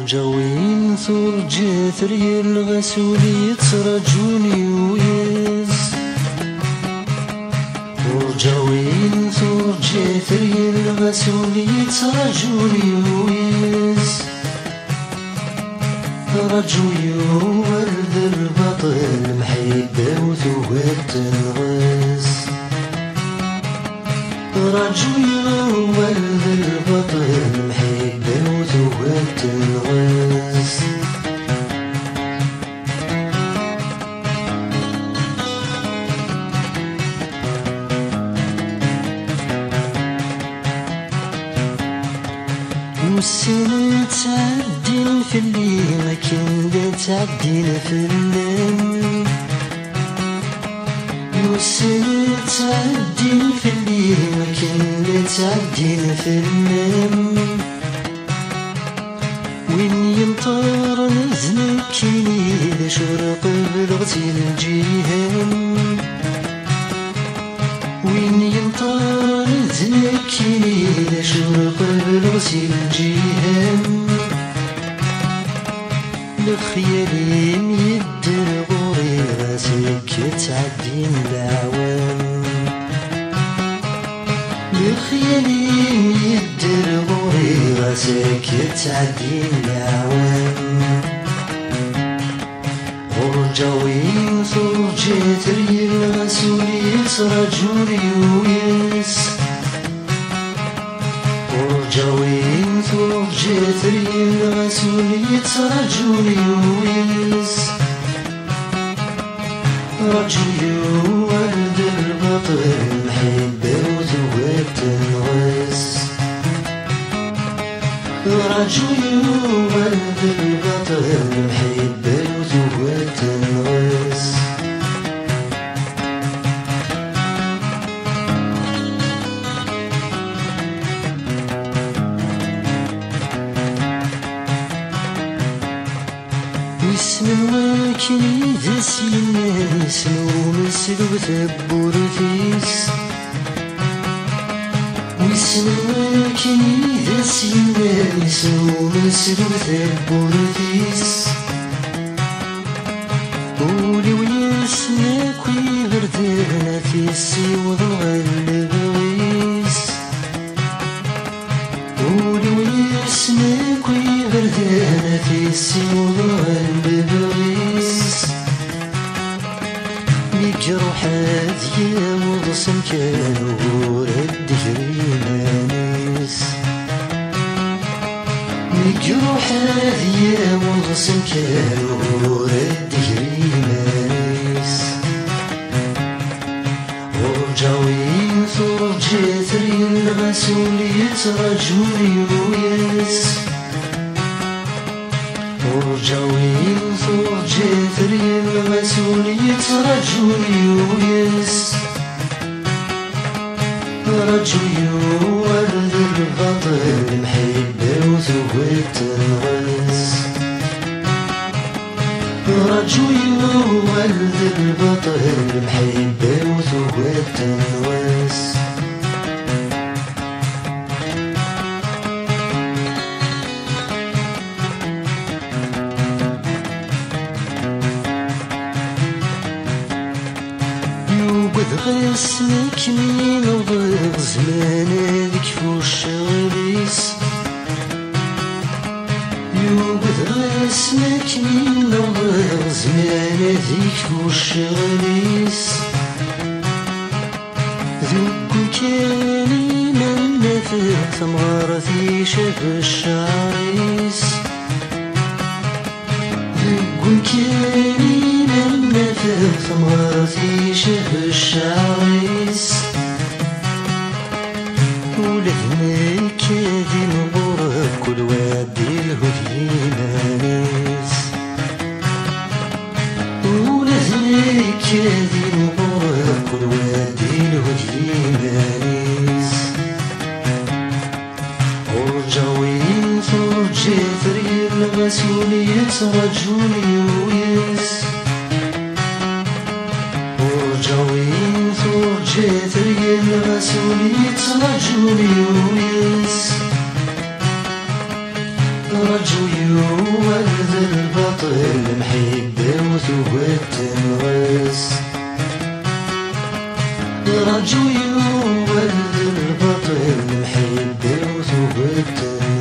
ورجاوين ثرجات ريال الغسولي ترجوني وياس ورجاوين ثرجات ريال الغسولي ترجوني وياس رجوي ورد البطل محيبة وثواب تنغاس رجوي ورد البطل محيبة وثواب تنغاس والسنة تعدين في اللي ما كنت تعدين في الليل والسنة تعدين في اللي ما كنت تعدين في الليل وين يمطر نزلك كيني شرق بلغتي الجيهان وين يمطر نزلك كيني شرق بلغتي الجيهان لخيالي ميدر غوري راسك تعدين العوام لخيالي ميدر غوري راسك تعدين العوام ورجاوين ثرجات ريال الغسولي ترجوني وياس ورجاوين ثرجات ريال الغسولي ترجوني وياس رجوي ورد البطل محبة وثواب تنغاس رجوي ورد البطل محبة وثواب تنغاس واسم الواكني ذس الناس ومسلو ثبورثيس واسم الواكني ذس الناس ومسلو ثبورثيس قولي وياسناك ويغردنا في السيوض الغلبغيس قولي وياسناك ويغردنا في السيوض الغلبغيس بجروح هذيا وضصم كانوا ورد هريمانيس بجروح هذيا وضصم كانوا ورد هريمانيس ورجاوين ثرجات ريال الغسولي ترجوني وياس ورجاوين ثرجات ريال الغسولي ترجوني وياس رجوي ورد البطل محبة وثواب تنغاس رجوي ورد البطل محبة وثواب تنغاس غسلك مين وضيق زمان هذيك فوش غليس يوبد غسلك مين وضيق زمان هذيك فوش غليس ذوق كاني من نفر ثمرتي شاف الشعريس ذوق كاني ثمرتي شاف الشعريس ولهناك هذي نغرب كل وادي الهدي مانيس ولهناك هذي نغرب كل وادي الهدي مانيس ورجاوين ثرجات ريال الغسولي ترجوني وياس ورجاوين ثرجات ريال الغسولي ترجوني وياس رجوي ولد البطل محبة وثوبت تنغس رجوي ولد البطل محبة وثوبت تنغس